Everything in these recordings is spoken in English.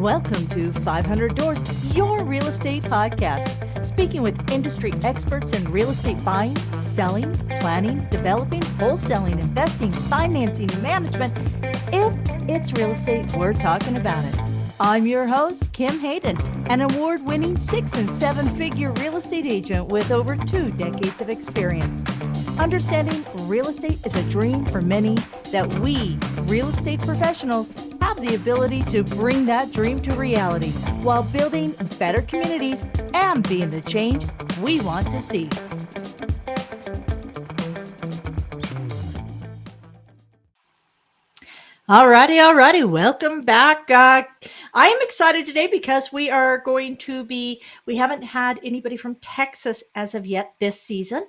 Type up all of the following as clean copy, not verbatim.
Welcome to 500 Doors, your real estate podcast, speaking with industry experts in real estate buying, selling, planning, developing, wholesaling, investing, financing, management. If it's real estate, we're talking about it. I'm your host, Kim Hayden, an award-winning 6- and 7-figure real estate agent with over 2 decades of experience. Understanding real estate is a dream for many, that we, real estate professionals, have the ability to bring that dream to reality while building better communities and being the change we want to see. Alrighty. Welcome back. I am excited today because we haven't had anybody from Texas as of yet this season.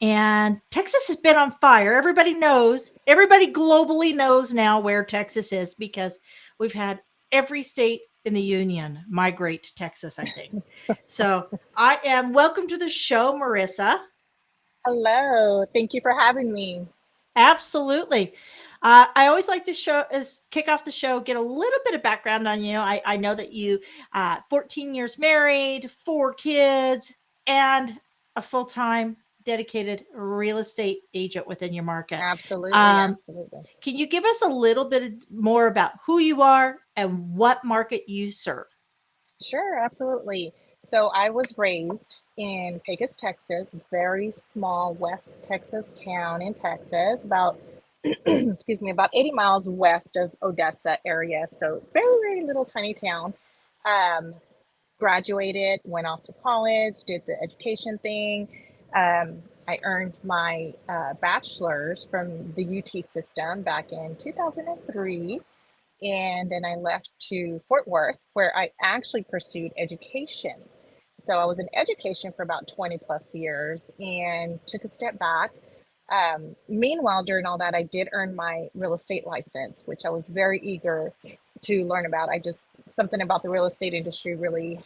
And Texas has been on fire. Everybody globally knows now where Texas is because we've had every state in the union migrate to Texas, I think. So welcome to the show, Marisa. Hello. Thank you for having me. Absolutely. I always like to kick off the show, get a little bit of background on you. I know that you, 14 years married, 4 kids, and a full-time dedicated real estate agent within your market. Absolutely. Can you give us a little bit more about who you are and what market you serve? Sure, absolutely. So I was raised in Pecos, Texas, very small West Texas town in Texas, about about 80 miles west of Odessa area. So very little tiny town. Um, Graduated, went off to college, did the education thing. I earned my bachelor's from the UT system back in 2003. And then I left to Fort Worth, where I actually pursued education. So I was in education for about 20 plus years and took a step back. Meanwhile, during all that, I did earn my real estate license, which I was very eager to learn about. Something about the real estate industry really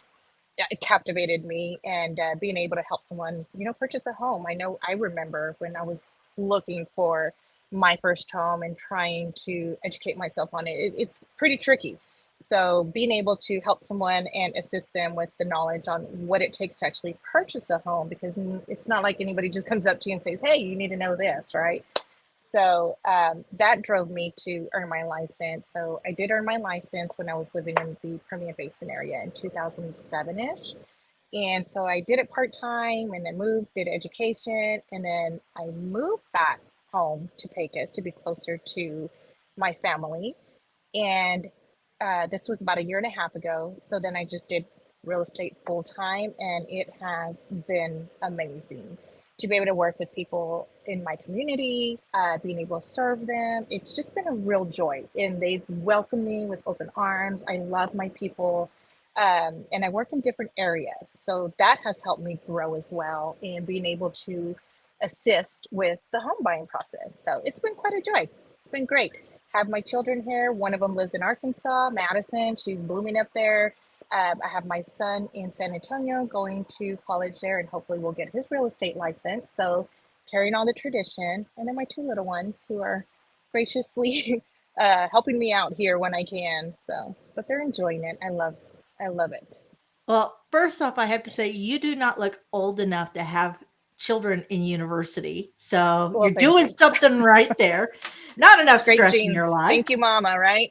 it captivated me, and being able to help someone, purchase a home. I remember when I was looking for my first home and trying to educate myself on it's pretty tricky. So being able to help someone and assist them with the knowledge on what it takes to actually purchase a home, because it's not like anybody just comes up to you and says, hey, you need to know this, right? So that drove me to earn my license. So I did earn my license when I was living in the Permian Basin area in 2007-ish. And so I did it part-time and then moved, did education, and then I moved back home to Pecos to be closer to my family. And this was about a year and a half ago. So then I just did real estate full-time, and it has been amazing to be able to work with people in my community, being able to serve them. It's just been a real joy, and they've welcomed me with open arms. I love my people, and I work in different areas. So that has helped me grow as well, and being able to assist with the home buying process. So it's been quite a joy. It's been great. Have my children here. One of them lives in Arkansas, Madison. She's blooming up there. I have my son in San Antonio going to college there, and hopefully will get his real estate license. So carrying on the tradition. And then my 2 little ones who are graciously helping me out here when I can. So, but they're enjoying it. I love it. Well, first off, I have to say you do not look old enough to have children in university. So Well, you're thank doing you. something right there. Not enough Great stress in your genes. life. Thank you, Mama, right?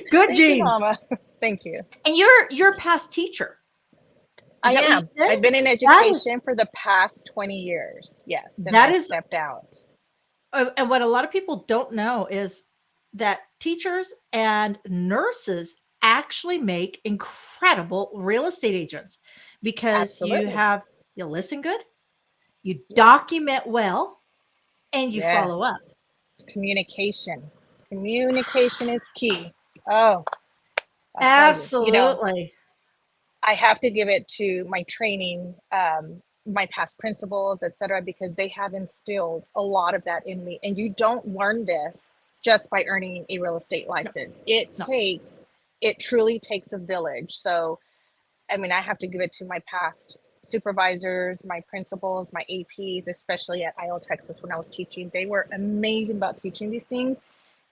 Good Thank you, genes. Mama. Thank you. And you're a past teacher. Is I that what you am. said? I've been in That is education for the past 20 years. Yes. And then that I is stepped out. and what a lot of people don't know is that teachers and nurses actually make incredible real estate agents because Absolutely. you listen good, you Yes. document well, and you follow Yes. up. Communication. Communication is key. Oh, I'll tell you. Absolutely. I have to give it to my training, my past principals, etc., because they have instilled a lot of that in me. And you don't learn this just by earning a real estate license. No. It truly takes a village. So, I mean, I have to give it to my past supervisors, my principals, my APs, especially at IO Texas when I was teaching. They were amazing about teaching these things.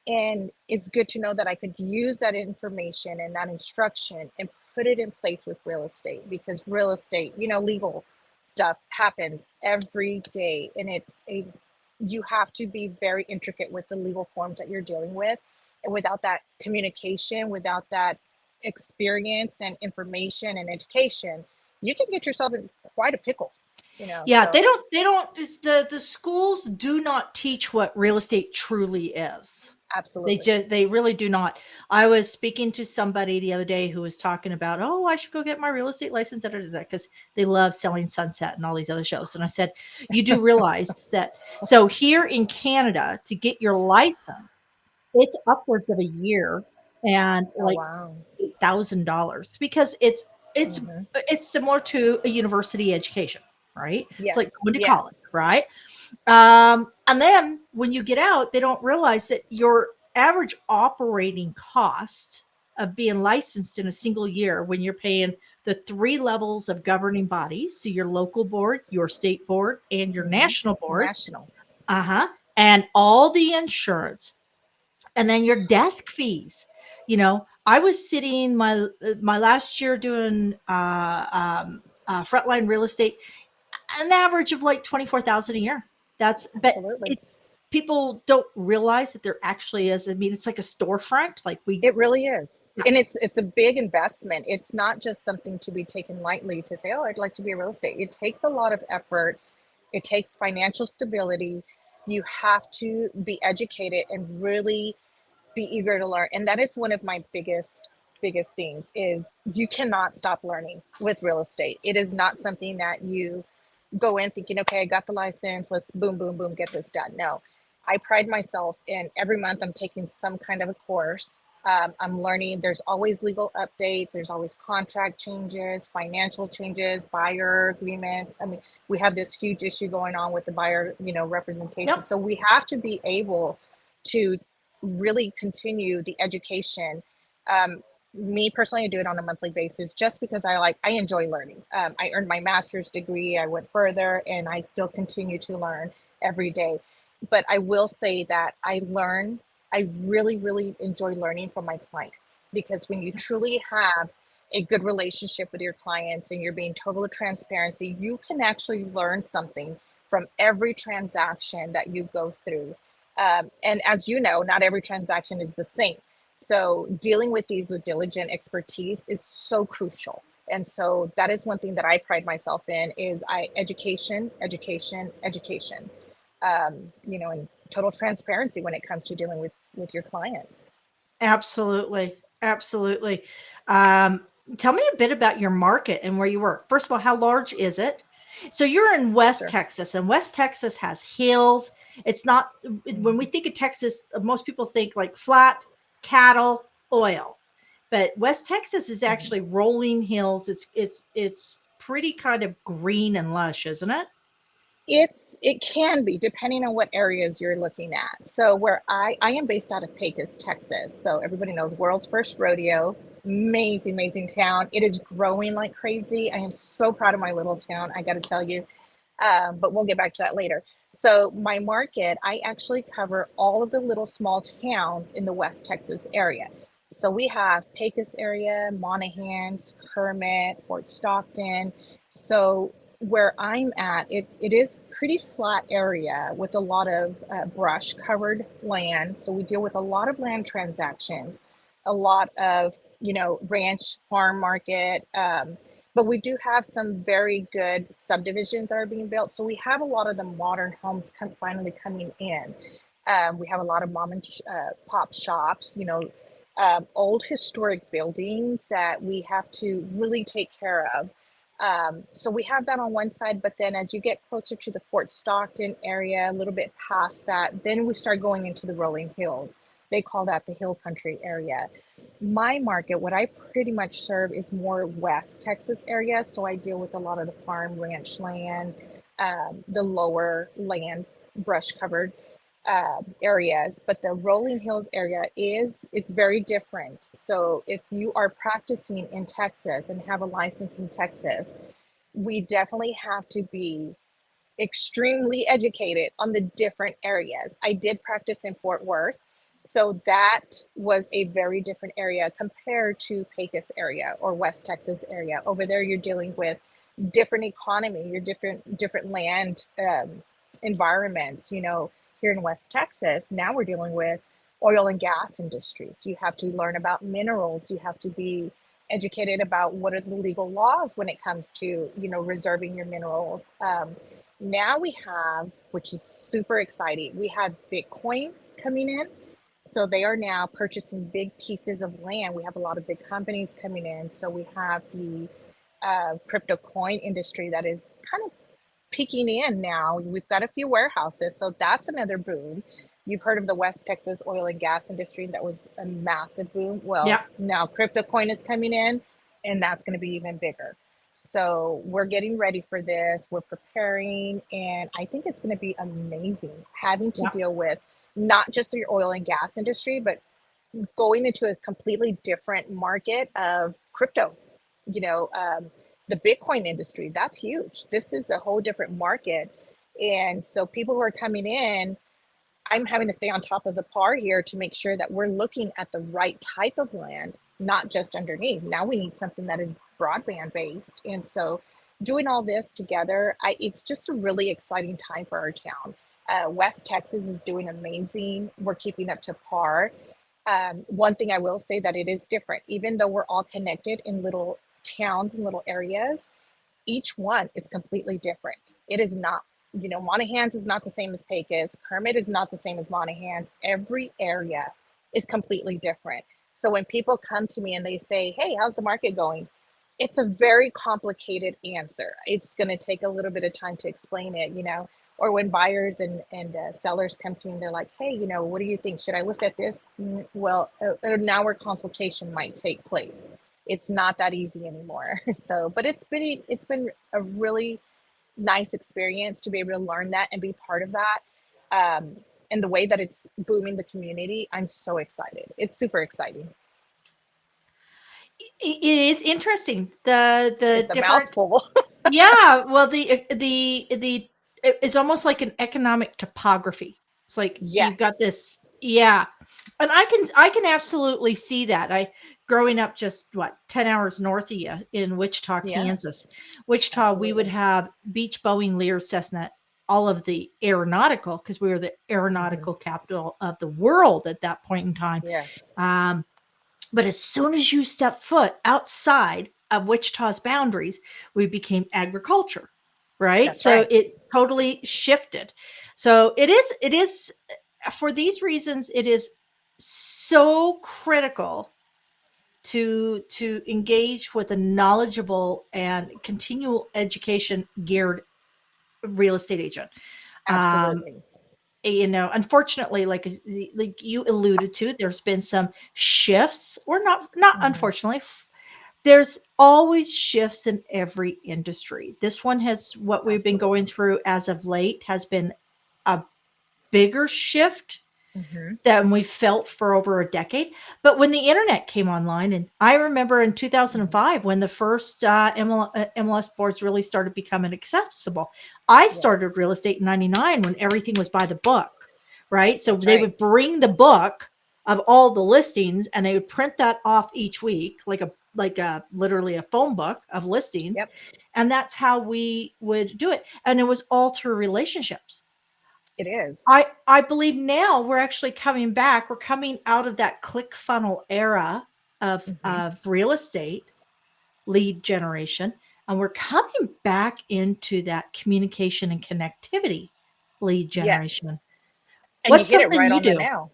And it's good to know that I could use that information and that instruction and put it in place with real estate, because real estate, legal stuff happens every day. And you have to be very intricate with the legal forms that you're dealing with. And without that communication, without that experience and information and education, you can get yourself in quite a pickle, Yeah, so they don't the schools do not teach what real estate truly is. absolutely. They really do not. I was speaking to somebody the other day who was talking about, oh, I should go get my real estate license because they love Selling Sunset and all these other shows. And I said, you do realize that. So here in Canada, to get your license, it's upwards of a year and Oh, like wow. $8,000 because it's Hmm. it's similar to a university education, right? It's like Yes, going to college, yes. right? And then when you get out, they don't realize that your average operating cost of being licensed in a single year, when you're paying the three levels of governing bodies, so your local board, your state board, and your Hmm. national boards, National. and all the insurance, and then your desk fees. I was sitting my last year doing frontline real estate, an average of like 24,000 a year. But Absolutely. it's people don't realize that there actually is. I mean, it's like a storefront. Like we, It really is. yeah, And it's a big investment. It's not just something to be taken lightly to say, "Oh, I'd like to be a real estate." It takes a lot of effort. It takes financial stability. You have to be educated and really be eager to learn. And that is one of my biggest things is you cannot stop learning with real estate. It is not something that you go in thinking, okay, I got the license, let's boom, boom, boom, get this done. No, I pride myself in every month I'm taking some kind of a course. I'm learning. There's always legal updates. There's always contract changes, financial changes, buyer agreements. I mean, we have this huge issue going on with the buyer, representation. yep, So we have to be able to really continue the education. Me personally, I do it on a monthly basis just because I enjoy learning. I earned my master's degree, I went further, and I still continue to learn every day. But I will say that I really, really enjoy learning from my clients, because when you truly have a good relationship with your clients and you're being total transparency, you can actually learn something from every transaction that you go through. And as you know, not every transaction is the same. So dealing with these with diligent expertise is so crucial. And so that is one thing that I pride myself in is education, education, education. And total transparency when it comes to dealing with your clients. absolutely, absolutely. Um, Tell me a bit about your market and where you work. First of all, how large is it? So you're in West Sure. Texas, and West Texas has hills. It's not when we Mhm. think of Texas, most people think like flat, cattle, oil. But West Texas is Mhm. actually rolling hills. It's pretty kind of green and lush, isn't it? It can be depending on what areas you're looking at. So where I am based out of Pecos, Texas. So everybody knows world's first rodeo. Amazing, amazing town. It is growing like crazy. I am so proud of my little town. I got to tell you. But we'll get back to that later. So my market, I actually cover all of the little small towns in the West Texas area. So we have Pecos area, Monahans, Kermit, Fort Stockton. So where I'm at, it is pretty flat area with a lot of brush covered land. So we deal with a lot of land transactions, a lot of ranch farm market. But we do have some very good subdivisions that are being built. So we have a lot of the modern homes finally coming in. We have a lot of mom and pop shops, old historic buildings that we have to really take care of. So we have that on one side, but then as you get closer to the Fort Stockton area, a little bit past that, then we start going into the rolling hills. They call that the hill country area. My market, what I pretty much serve is more West Texas area. So I deal with a lot of the farm ranch land, the lower land, brush covered areas, but the rolling hills area it's very different. So if you are practicing in Texas and have a license in Texas, we definitely have to be extremely educated on the different areas. I did practice in Fort Worth. So that was a very different area compared to Pecos area or West Texas area. Over there, you're dealing with different economy, your different land environments. Here in West Texas, now we're dealing with oil and gas industries. You have to learn about minerals. You have to be educated about what are the legal laws when it comes to reserving your minerals. Now we have, which is super exciting, we have Bitcoin coming in, so they are now purchasing big pieces of land. We have a lot of big companies coming in. So we have the crypto coin industry that is kind of peeking in now. We've got a few warehouses. So that's another boom. You've heard of the West Texas oil and gas industry. That was a massive boom. Well, Yeah. now crypto coin is coming in, and that's going to be even bigger. So we're getting ready for this. We're preparing, and I think it's going to be amazing having to Yeah. deal with not just your oil and gas industry, but going into a completely different market of crypto. You know, um, the Bitcoin industry, that's huge. This is a whole different market. And so people who are coming in, I'm having to stay on top of the par here to make sure that we're looking at the right type of land, not just underneath. Now we need something that is broadband based. And so doing all this together, it's just a really exciting time for our town. West Texas is doing amazing. We're keeping up to par. One thing I will say that it is different, even though we're all connected in little towns and little areas, each one is completely different. It is not, Monahans is not the same as Pecos. Kermit is not the same as Monahans. Every area is completely different. So when people come to me and they say, "Hey, how's the market going?" It's a very complicated answer. It's going to take a little bit of time to explain it. Or when buyers and sellers come to me and they're like, "Hey, what do you think? Should I look at this?" Well, now where consultation might take place. It's not that easy anymore. So, but it's been a really nice experience to be able to learn that and be part of that. And the way that it's booming the community, I'm so excited. It's super exciting. It is interesting. The It's a different. mouthful. Yeah, well, it's almost like an economic topography. It's like you've got Yes. this, yeah, and I can absolutely see that. I growing up just 10 hours north of you in Wichita, Yeah, Kansas. Wichita, we would absolutely. have Beach, Boeing, Lear, Cessna, all of the aeronautical because we were the Hmm. aeronautical capital of the world at that point in time. Yes, Um, but as soon as you step foot outside of Wichita's boundaries, we became agriculture, right? that's So right. it totally shifted. So it is for these reasons, it is so critical to engage with a knowledgeable and continual education geared real estate agent. Um, Absolutely. Unfortunately, like you alluded to, there's been some shifts, or not Hmm. unfortunately. There's always shifts in every industry. This one has what we've been going Absolutely. through as of late has been a bigger shift Hmm. than we felt for over a decade. But when the internet came online, and I remember in Hmm. 2005 when the first MLS boards really started becoming accessible, I Yes, started real estate in 99 when everything was by the book, right? So that's they would right. bring the book of all the listings and they would print that off each week, like a literally a phone book of listings. Yep, And that's how we would do it. And it was all through relationships. it is. I believe now we're actually coming back. We're coming out of that click funnel era of Hmm. of real estate lead generation, and we're coming back into that communication and connectivity lead Yes, generation. and you What's hit it something right you on the do? nail.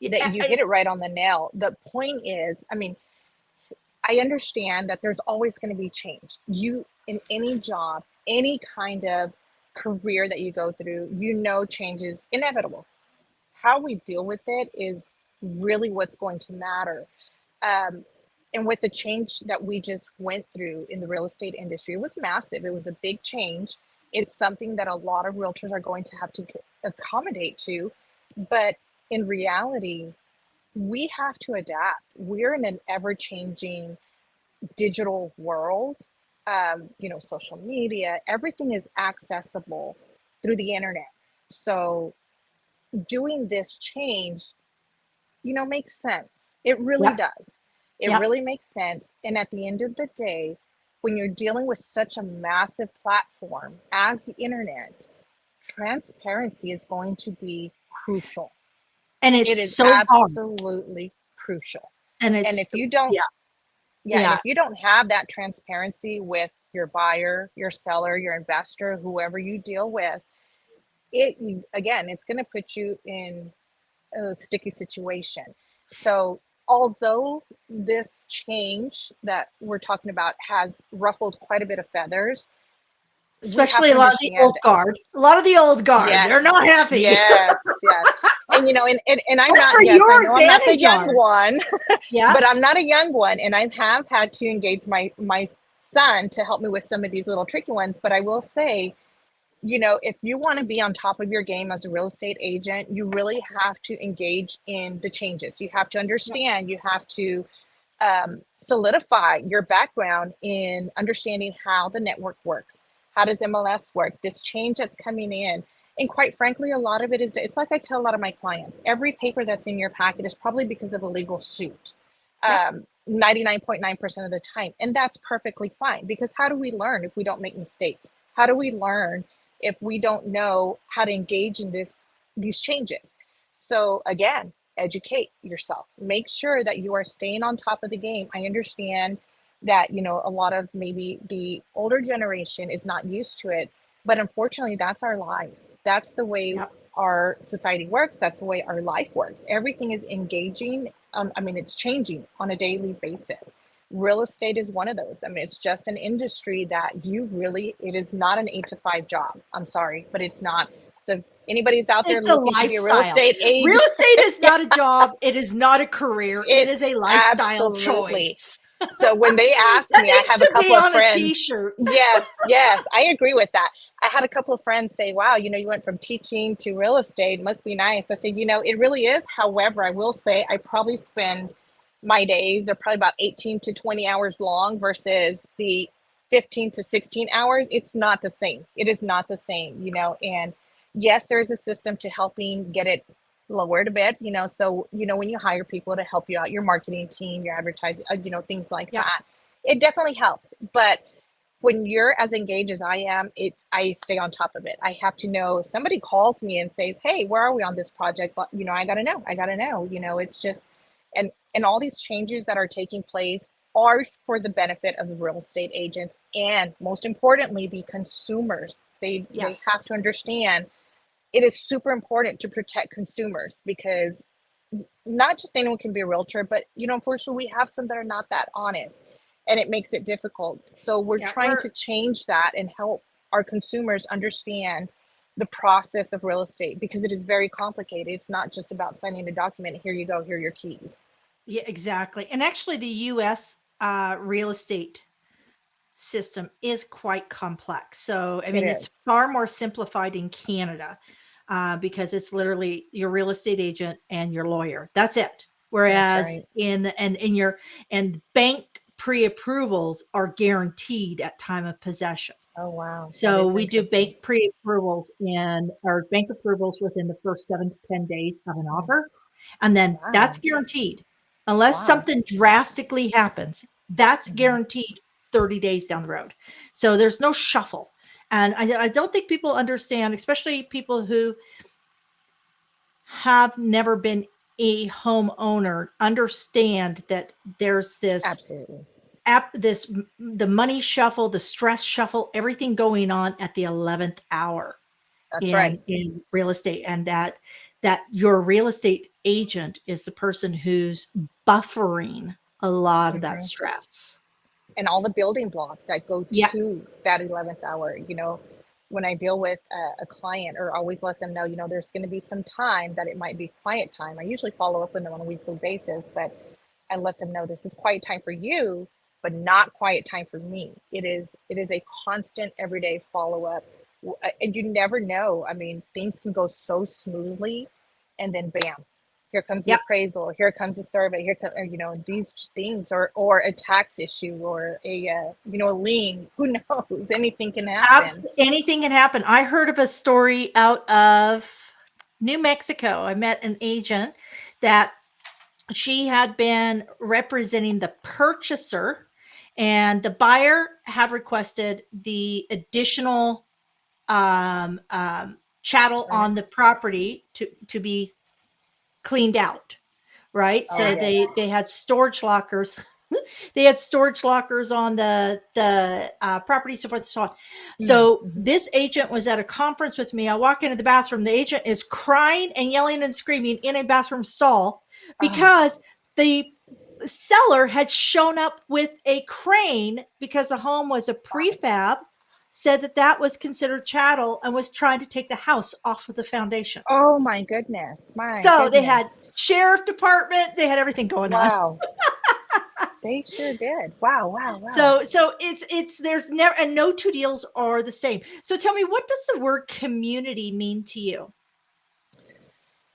Yeah, That you hit it right on the nail. The point is, I mean, I understand that there's always going to be change. You, in any job, any kind of career that you go through, change is inevitable. How we deal with it is really what's going to matter. Um, and with the change that we just went through in the real estate industry, it was massive. It was a big change. It's something that a lot of realtors are going to have to accommodate to. But in reality, we have to adapt. We're in an ever changing digital world. Social media, everything is accessible through the internet. So doing this change, makes sense. It really Yep. does. It Yep. really makes sense. And at the end of the day, when you're dealing with such a massive platform as the internet, transparency is going to be crucial. And It it's is so hard. absolutely crucial. And And it's, if you don't, yeah, yeah, and yeah. if you don't have that transparency with your buyer, your seller, your investor, whoever you deal with, it again, it's going to put you in a sticky situation. So, although this change that we're talking about has ruffled quite a bit of feathers, we have Especially to a lot of the old understand. guard. A lot of the old guard. They're Yes, not happy. yes, yes. And and I'm That's not, for yes, I your know I'm not the advantage, young Art. one, Yeah. but I'm not a young one, and I have had to engage my son to help me with some of these little tricky ones. But I will say, if you want to be on top of your game as a real estate agent, you really have to engage in the changes. You have to Yep. understand, you have to solidify your background in understanding how the network works. How does MLS work? This change that's coming in. And quite frankly, a lot of it is, it's like I tell a lot of my clients, every paper that's in your packet is probably because of a legal suit. Yep. 99.9% of the time. And that's perfectly fine, because how do we learn if we don't make mistakes? How do we learn if we don't know how to engage in these changes? So again, educate yourself. Make sure that you are staying on top of the game. I understand that, a lot of maybe the older generation is not used to it, but unfortunately, that's our life. That's the way Yep. our society works. That's the way our life works. Everything is engaging. It's changing on a daily basis. Real estate is one of those. It's just an industry that it is not an 8 to 5 job. I'm sorry, but it's not. So if anybody's out there It's a looking to be a real lifestyle. estate Real agent, estate is not a job. It is not a career. It it is a lifestyle absolutely. choice. So when they ask That me, I needs have a to be couple of on a friends. t-shirt. Yes, yes, I agree with that. I had a couple of friends say, wow, you went from teaching to real estate. Must be nice. I said, it really is. However, I will say I probably spend my days are probably about 18 to 20 hours long versus the 15 to 16 hours. It's not the same. It is not the same, and yes, there's a system to helping get it lowered a bit, so, when you hire people to help you out, your marketing team, your advertising, things like Yep. that, it definitely helps. But when you're as engaged as I am, I stay on top of it. I have to know if somebody calls me and says, "Hey, where are we on this project?" But I gotta know. I gotta know. It's just, and all these changes that are taking place are for the benefit of the real estate agents, and most importantly, the consumers. They Yes. have to understand it is super important to protect consumers, because not just anyone can be a realtor, but unfortunately, we have some that are not that honest, and it makes it difficult. So we're Yeah. trying to change that and help our consumers understand the process of real estate, because it is very complicated. It's not just about signing a document. Here you go. Here are your keys. Yeah, exactly. And actually the US real estate system is quite complex. So, I It mean, it's is. far more simplified in Canada because it's literally your real estate agent and your lawyer. That's it. That's Whereas right. and bank pre-approvals are guaranteed at time of possession. Oh wow, that So is we do interesting. bank pre-approvals and or bank approvals within the first 7 to 10 days of an Mm, offer. And then that's wow. guaranteed. Unless Wow. something drastically happens, that's Hmm. guaranteed 30 days down the road. So there's no shuffle. And I don't think people understand, especially people who have never been a homeowner, understand that there's this Absolutely. the money shuffle, the stress shuffle, everything going on at the 11th hour That's right. in real estate, and that your real estate agent is the person who's buffering a lot of that Hmm. stress. And all the building blocks that go Yeah. to that 11th hour. When I deal with a client, or always let them know, there's going to be some time that it might be quiet time. I usually follow up with them on a weekly basis, but I let them know this is quiet time for you, but not quiet time for me. It is a constant everyday follow up, and you never know. Things can go so smoothly, and then bam, here comes the Yep. appraisal, here comes the survey, here comes, these things, or a tax issue, or a lien. Who knows? Anything can happen. Anything can happen. I heard of a story out of New Mexico. I met an agent that she had been representing the purchaser, and the buyer had requested the additional chattel on the Furnace. property to be cleaned out, right? Oh So yes. they had storage lockers. They had storage lockers on the property, so forth and so on. So Mm-hmm. this agent was at a conference with me. I walk into the bathroom. The agent is crying and yelling and screaming in a bathroom stall Oh, because the seller had shown up with a crane because the home was a wow. prefab, said that that was considered chattel, and was trying to take the house off of the foundation. Oh my goodness. My So they goodness. had sheriff department, they had everything going on. Wow. They sure did. Wow, wow, wow. So it's there's never, and no two deals are the same. So tell me, what does the word community mean to you?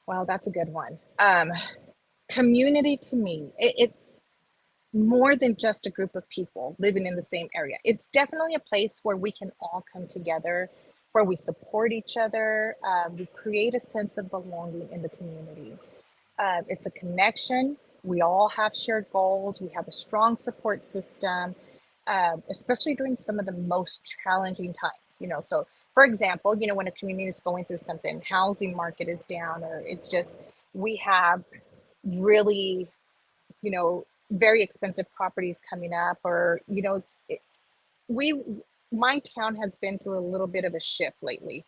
Wow, that's a good one. Community to me, it's more than just a group of people living in the same area. It's definitely a place where we can all come together, where we support each other. We create a sense of belonging in the community. It's a connection. We all have shared goals. We have a strong support system, especially during some of the most challenging times. So for example, when a community is going through something, housing market is down, or it's just we have really, very expensive properties coming up, or we my town has been through a little bit of a shift lately.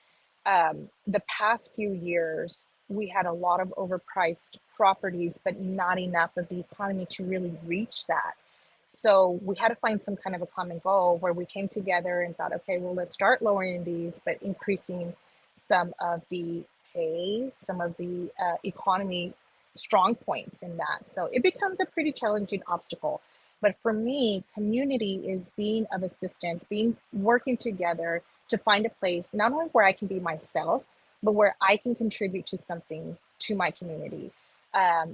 The past few years, we had a lot of overpriced properties, but not enough of the economy to really reach that. So we had to find some kind of a common goal where we came together and thought, okay, well, let's start lowering these, but increasing some of the pay, some of the economy strong points in that. So it becomes a pretty challenging obstacle. But for me, community is being of assistance, being working together to find a place not only where I can be myself, but where I can contribute to something to my community.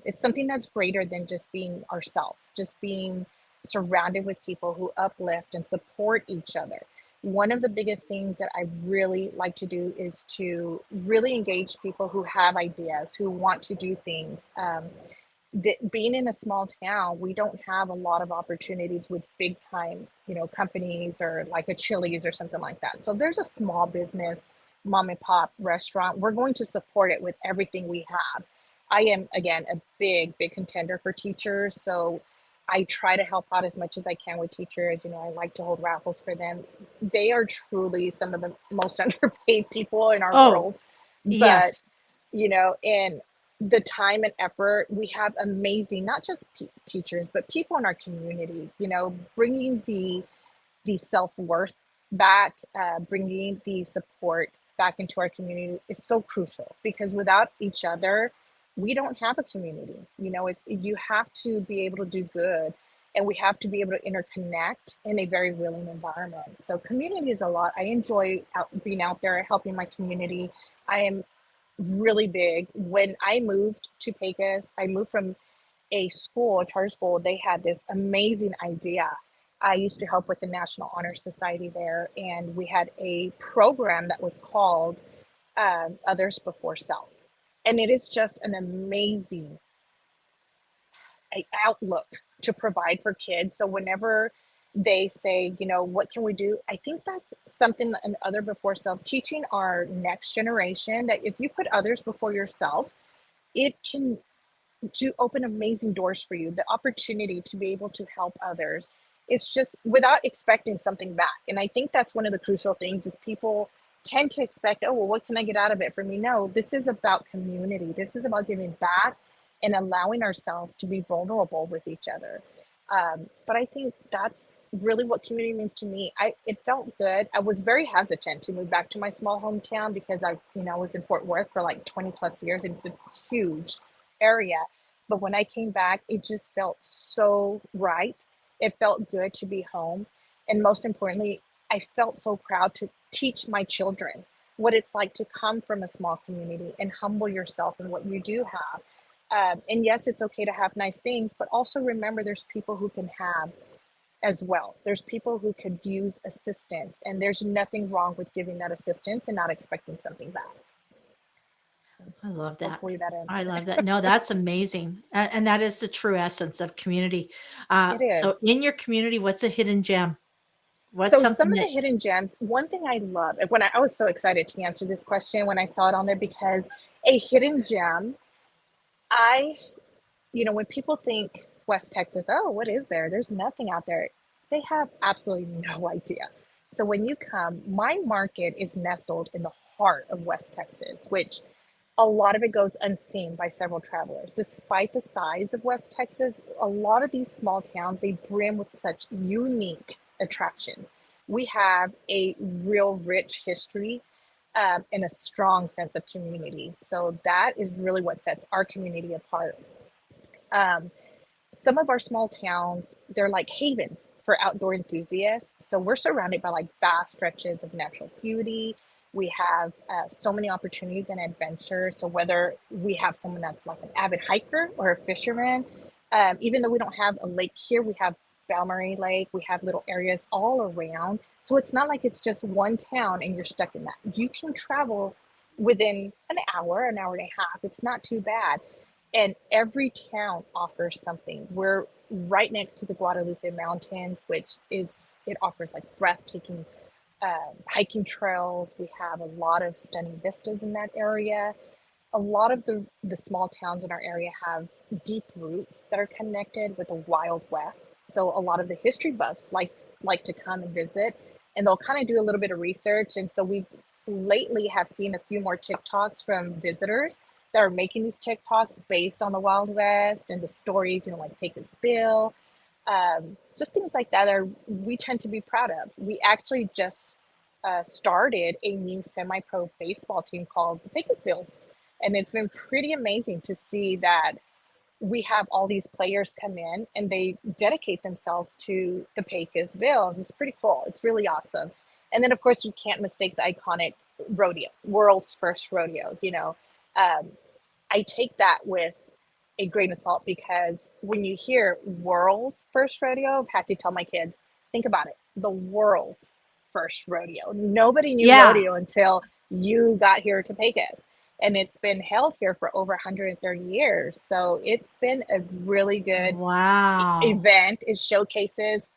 It's something that's greater than just being ourselves, just being surrounded with people who uplift and support each other. One of the biggest things that I really like to do is to really engage people who have ideas, who want to do things. Being in a small town, we don't have a lot of opportunities with big time, companies or like a Chili's or something like that. So there's a small business, mom and pop restaurant. We're going to support it with everything we have. I am, again, a big, big contender for teachers. So I try to help out as much as I can with teachers. I like to hold raffles for them. They are truly some of the most underpaid people in our Oh, world. But, yes. and the time and effort, we have amazing, not just teachers, but people in our community, bringing the self-worth back, bringing the support back into our community is so crucial, because without each other, we don't have a community. You have to be able to do good, and we have to be able to interconnect in a very willing environment. So community is a lot. I enjoy being out there helping my community. I am really big. When I moved to Pecos, I moved from a charter school. They had this amazing idea. I used to help with the National Honor Society there, and we had a program that was called Others Before Self. And it is just an amazing outlook to provide for kids. So whenever they say, what can we do? I think that's something, an other before self, teaching our next generation that if you put others before yourself, it can to open amazing doors for you. The opportunity to be able to help others. It's just without expecting something back. And I think that's one of the crucial things is people tend to expect, oh, well, what can I get out of it for me? No, this is about community. This is about giving back and allowing ourselves to be vulnerable with each other. But I think that's really what community means to me. It felt good. I was very hesitant to move back to my small hometown because I was in Fort Worth for like 20 plus years, and it's a huge area. But when I came back, it just felt so right. It felt good to be home. And most importantly, I felt so proud to teach my children what it's like to come from a small community and humble yourself in what you do have. And yes, it's okay to have nice things, but also remember there's people who can have as well. There's people who could use assistance, and there's nothing wrong with giving that assistance and not expecting something back. I love that. Hopefully that I answered. love that. No, that's amazing. And that is the true essence of community. It So is. in your community, what's a hidden gem? What's So something some of the that, hidden gems, one thing I love, when I was so excited to answer this question when I saw it on there, because a hidden gem, I, when people think West Texas, oh, what is there? There's nothing out there. They have absolutely no idea. So when you come, my market is nestled in the heart of West Texas, which a lot of it goes unseen by several travelers. Despite the size of West Texas, a lot of these small towns, they brim with such unique attractions. We have a real rich history and a strong sense of community. So that is really what sets our community apart. Um, some of our small towns, they're like havens for outdoor enthusiasts. So we're surrounded by like vast stretches of natural beauty. We have so many opportunities and adventure. So whether we have someone that's like an avid hiker or a fisherman, even though we don't have a lake here, we have Balmery Lake. We have little areas all around. So it's not like it's just one town and you're stuck in that. You can travel within an hour and a half. It's not too bad, and every town offers something. We're right next to the Guadalupe Mountains, which is it offers like breathtaking hiking trails. We have a lot of stunning vistas in that area. A lot of the small towns in our area have deep roots that are connected with the Wild West. So a lot of the history buffs like to come and visit, and they'll kind of do a little bit of research. And so we lately have seen a few more TikToks from visitors that are making these TikToks based on the Wild West and the stories, like Pecos Bill, just things like that are we tend to be proud of. We actually just started a new semi-pro baseball team called the Pecos Bills, and it's been pretty amazing to see that we have all these players come in and they dedicate themselves to the Pecos Bills. It's pretty cool. It's really awesome. And then, of course, you can't mistake the iconic rodeo, world's first rodeo. Um, I take that with a grain of salt because when you hear world's first rodeo, I've had to tell my kids, think about it, the world's first rodeo. Nobody knew yeah. rodeo until you got here to Pecos. And it's been held here for over 130 years. So it's been a really good Wow. event. It showcases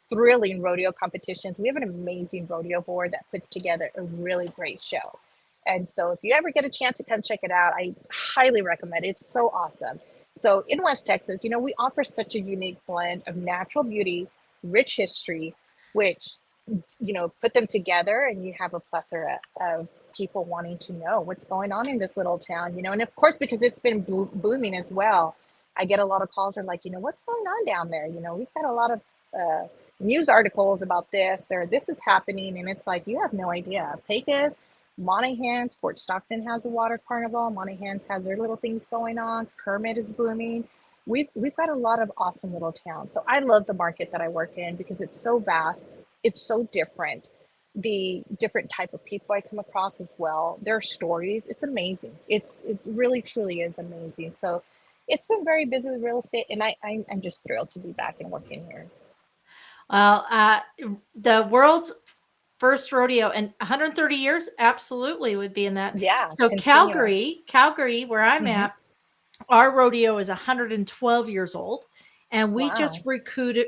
thrilling rodeo competitions. We have an amazing rodeo board that puts together a really great show. And so if you ever get a chance to come check it out, I highly recommend it. It's so awesome. So in West Texas, we offer such a unique blend of natural beauty, rich history, which, put them together and you have a plethora of people wanting to know what's going on in this little town, and of course, because it's been booming as well, I get a lot of calls are like, what's going on down there? We've got a lot of uh, news articles about this or this is happening. And it's like, you have no idea. Pecos, Monahans, Fort Stockton has a water carnival. Monahans has their little things going on. Kermit is blooming. We've got a lot of awesome little towns. So I love the market that I work in because it's so vast. It's so different. The different type of people I come across as well. Their stories. It's amazing. It really truly is amazing. So it's been very busy with real estate, and I'm just thrilled to be back and working here. Well, the world's first rodeo in 130 years absolutely would be in that. Yeah, So continuous. Calgary, where I'm Hmm. at, our rodeo is 112 years old, and we just Wow.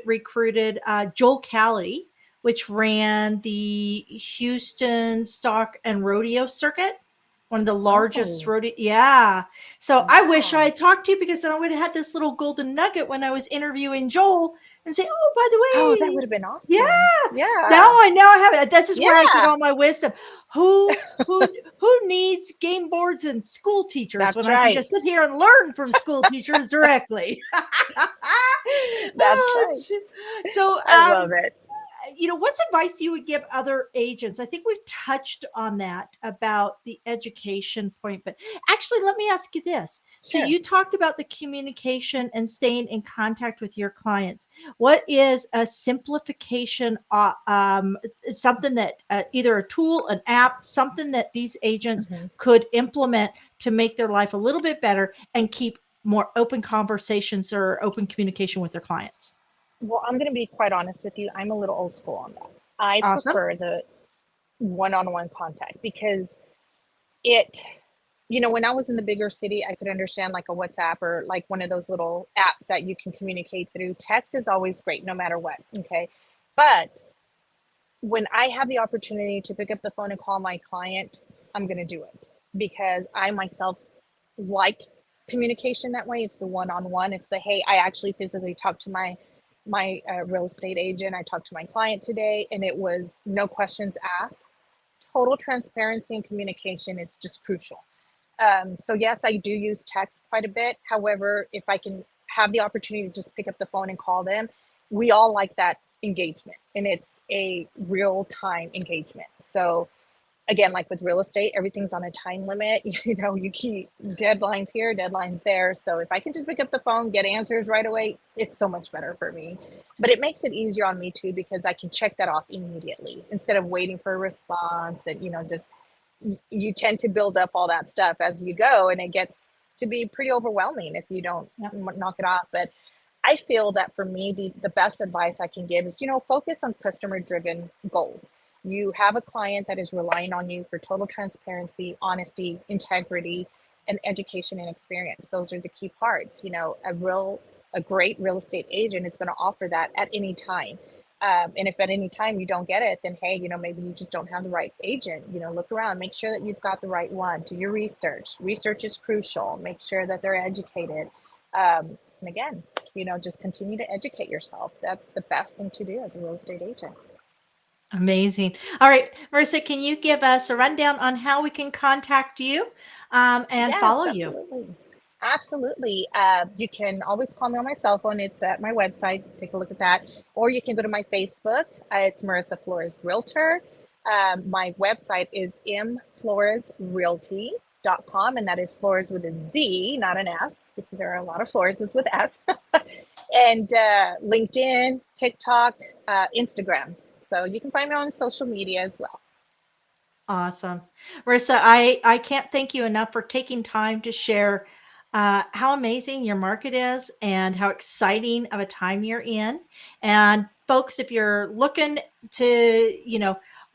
recruited Joel Calley, which ran the Houston Stock and Rodeo Circuit, one of the largest Oh, rodeo. Yeah. So I wish I wow. had talked to you because then I would have had this little golden nugget when I was interviewing Joel and say, "Oh, by the Oh, that would way, have been yeah, awesome. Yeah. now I have it. This is where I get Yeah. all my wisdom. Who who who needs game boards and school teachers when That's I can just right. sit here and learn from school teachers directly? That's Oh, right. so, I love it. what's advice you would give other agents? I think we've touched on that about the education point, but actually, let me ask you this. So, Sure. you talked about the communication and staying in contact with your clients. What is a simplification, something that either a tool, an app, something that these agents Hmm. could implement to make their life a little bit better and keep more open conversations or open communication with their clients? Well, I'm going to be quite honest with you. I'm a little old school on that. I Awesome. prefer the one on one contact because it when I was in the bigger city, I could understand like a WhatsApp or like one of those little apps that you can communicate through. Text is always great, no matter what. Okay. But when I have the opportunity to pick up the phone and call my client, I'm going to do it because I myself like communication that way. It's the one-on-one. It's the, hey, I actually physically talked to my real estate agent. I talked to my client today, and it was no questions asked. Total transparency and communication is just crucial. So yes, I do use text quite a bit. However, if I can have the opportunity to just pick up the phone and call them, we all like that engagement, and it's a real time engagement. So again, like with real estate, everything's on a time limit. You keep deadlines here, deadlines there. So if I can just pick up the phone, get answers right away, it's so much better for me. But it makes it easier on me too, because I can check that off immediately instead of waiting for a response. And, just you tend to build up all that stuff as you go, and it gets to be pretty overwhelming if you don't knock it off. But I feel that for me, the best advice I can give is, focus on customer driven goals. You have a client that is relying on you for total transparency, honesty, integrity, and education and experience. Those are the key parts. A great real estate agent is going to offer that at any time. And if at any time you don't get it, then hey, maybe you just don't have the right agent. Look around, make sure that you've got the right one. Do your research. Research is crucial. Make sure that they're educated. And again, just continue to educate yourself. That's the best thing to do as a real estate agent. Amazing. All right, Marisa, can you give us a rundown on how we can contact you and follow Yes, you? absolutely. Absolutely. You can always call me on my cell phone. It's at my website. Take a look at that. Or you can go to my Facebook. It's Marisa Florez Realtor. My website is mfloresrealty.com, and that is Flores with a Z, not an S, because there are a lot of Floreses with S. And LinkedIn, TikTok, Instagram. So you can find me on social media as well. Awesome. Marisa, I can't thank you enough for taking time to share how amazing your market is and how exciting of a time you're in. And folks, if you're looking to,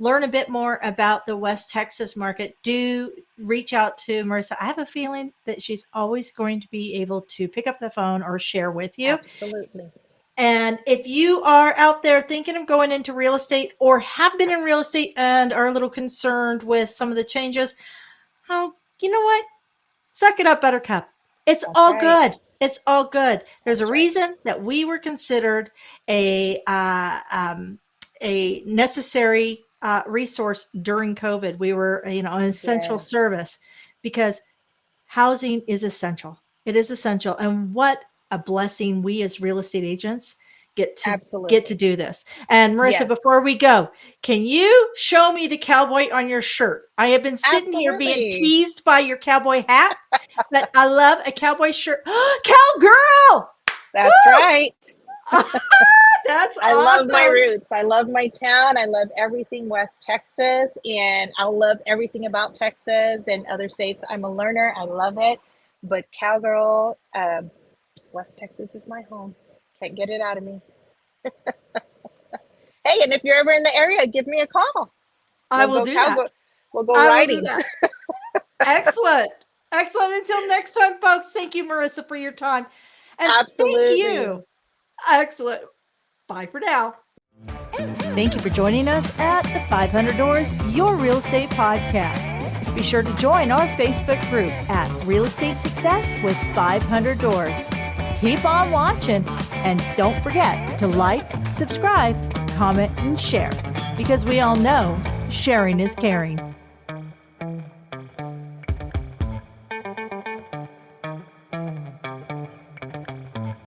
learn a bit more about the West Texas market, do reach out to Marisa. I have a feeling that she's always going to be able to pick up the phone or share with you. Absolutely. And if you are out there thinking of going into real estate or have been in real estate and are a little concerned with some of the changes, oh, you know what? Suck it up, Buttercup. It's That's all right. good. It's all good. There's a That's right. reason that we were considered a necessary resource during COVID. We were, an essential Yes. service because housing is essential. It is essential. And what a blessing we as real estate agents get to do this. And Marisa, before Yes. we go, can you show me the cowboy on your shirt? I have been sitting here being Absolutely. teased by your cowboy hat, but I love a cowboy shirt. Cowgirl! That's Woo! right. That's I love my awesome. roots. I love my town. I love everything West Texas, and I love everything about Texas and other states. I'm a learner. I love it. But cowgirl, West Texas is my home. Can't get it out of me. Hey, and if you're ever in the area, give me a call. I will do that. We'll go I will do riding. that. Excellent. Excellent. Until next time, folks. Thank you, Marisa, for your time. And thank Absolutely. you. Excellent. Bye for now. Thank you for joining us at the 500 Doors, Your Real Estate Podcast. Be sure to join our Facebook group at Real Estate Success with 500 Doors. Keep on watching, and don't forget to like, subscribe, comment, and share, because we all know sharing is caring.